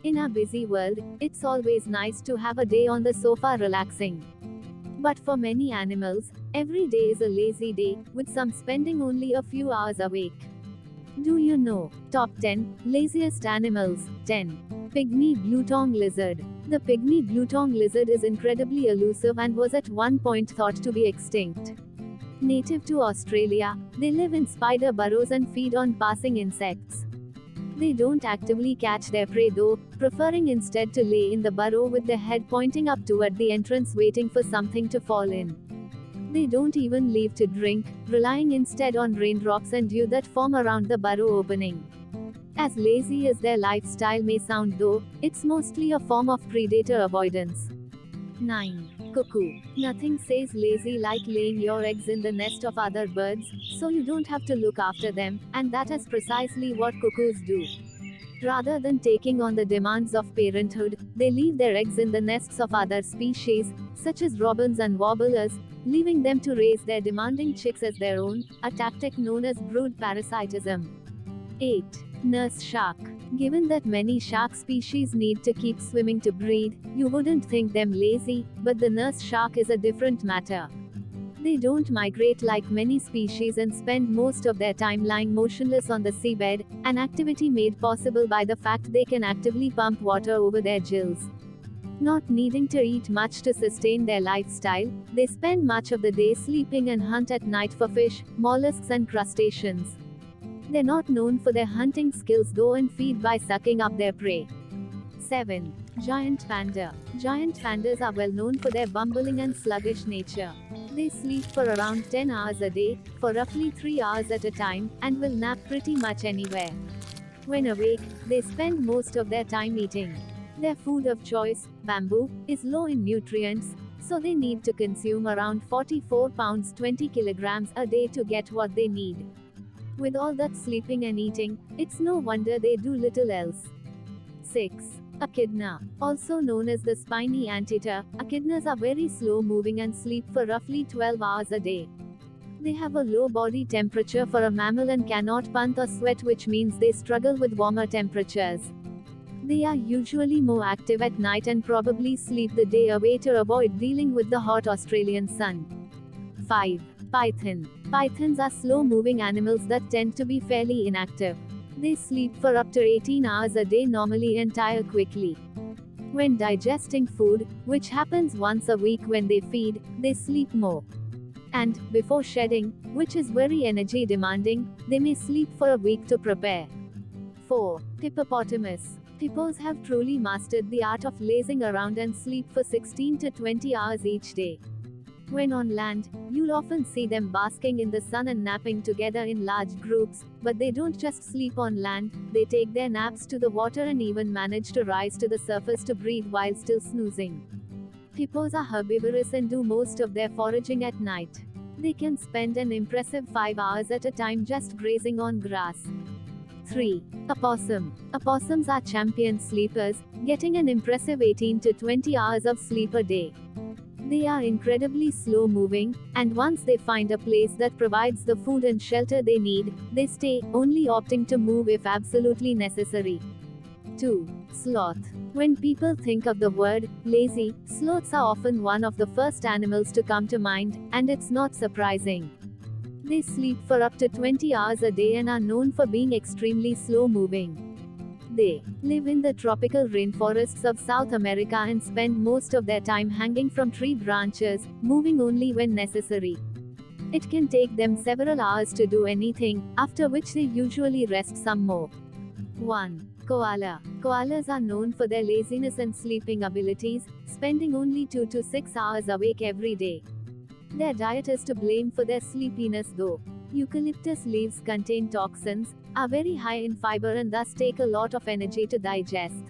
In our busy world, it's always nice to have a day on the sofa relaxing. But for many animals, every day is a lazy day, with some spending only a few hours awake. Do you know? Top 10 Laziest Animals. 10. Pygmy bluetongue lizard. The pygmy bluetongue lizard is incredibly elusive and was at one point thought to be extinct. Native to Australia, they live in spider burrows and feed on passing insects. They don't actively catch their prey though, preferring instead to lay in the burrow with their head pointing up toward the entrance waiting for something to fall in. They don't even leave to drink, relying instead on raindrops and dew that form around the burrow opening. As lazy as their lifestyle may sound though, it's mostly a form of predator avoidance. 9. Cuckoo. Nothing says lazy like laying your eggs in the nest of other birds, so you don't have to look after them, and that is precisely what cuckoos do. Rather than taking on the demands of parenthood, they leave their eggs in the nests of other species, such as robins and warblers, leaving them to raise their demanding chicks as their own, a tactic known as brood parasitism. 8. Nurse shark. Given that many shark species need to keep swimming to breed, you wouldn't think them lazy, but the nurse shark is a different matter. They don't migrate like many species and spend most of their time lying motionless on the seabed, an activity made possible by the fact they can actively pump water over their gills. Not needing to eat much to sustain their lifestyle, they spend much of the day sleeping and hunt at night for fish, mollusks and crustaceans. They're not known for their hunting skills though and feed by sucking up their prey. 7. Giant panda. Giant pandas are well known for their bumbling and sluggish nature. They sleep for around 10 hours a day, for roughly 3 hours at a time, and will nap pretty much anywhere. When awake, they spend most of their time eating. Their food of choice, bamboo, is low in nutrients, so they need to consume around 44 pounds 20 kilograms a day to get what they need. With all that sleeping and eating, it's no wonder they do little else. 6. Echidna. Also known as the spiny anteater, echidnas are very slow moving and sleep for roughly 12 hours a day. They have a low body temperature for a mammal and cannot pant or sweat, which means they struggle with warmer temperatures. They are usually more active at night and probably sleep the day away to avoid dealing with the hot Australian sun. 5. Python. Pythons are slow-moving animals that tend to be fairly inactive. They sleep for up to 18 hours a day normally and tire quickly. When digesting food, which happens once a week when they feed, they sleep more. And, before shedding, which is very energy demanding, they may sleep for a week to prepare. 4. Hippopotamus. Hippos have truly mastered the art of lazing around and sleep for 16 to 20 hours each day. When on land, you'll often see them basking in the sun and napping together in large groups, but they don't just sleep on land, they take their naps to the water and even manage to rise to the surface to breathe while still snoozing. Hippos are herbivorous and do most of their foraging at night. They can spend an impressive 5 hours at a time just grazing on grass. 3. Opossum. Opossums are champion sleepers, getting an impressive 18 to 20 hours of sleep a day. They are incredibly slow-moving, and once they find a place that provides the food and shelter they need, they stay, only opting to move if absolutely necessary. 2. Sloth. When people think of the word lazy, sloths are often one of the first animals to come to mind, and it's not surprising. They sleep for up to 20 hours a day and are known for being extremely slow-moving. They live in the tropical rainforests of South America and spend most of their time hanging from tree branches, moving only when necessary. It can take them several hours to do anything, after which they usually rest some more. 1. Koala. Koalas are known for their laziness and sleeping abilities, spending only 2 to 6 hours awake every day. Their diet is to blame for their sleepiness though. Eucalyptus leaves contain toxins, are very high in fiber and thus take a lot of energy to digest.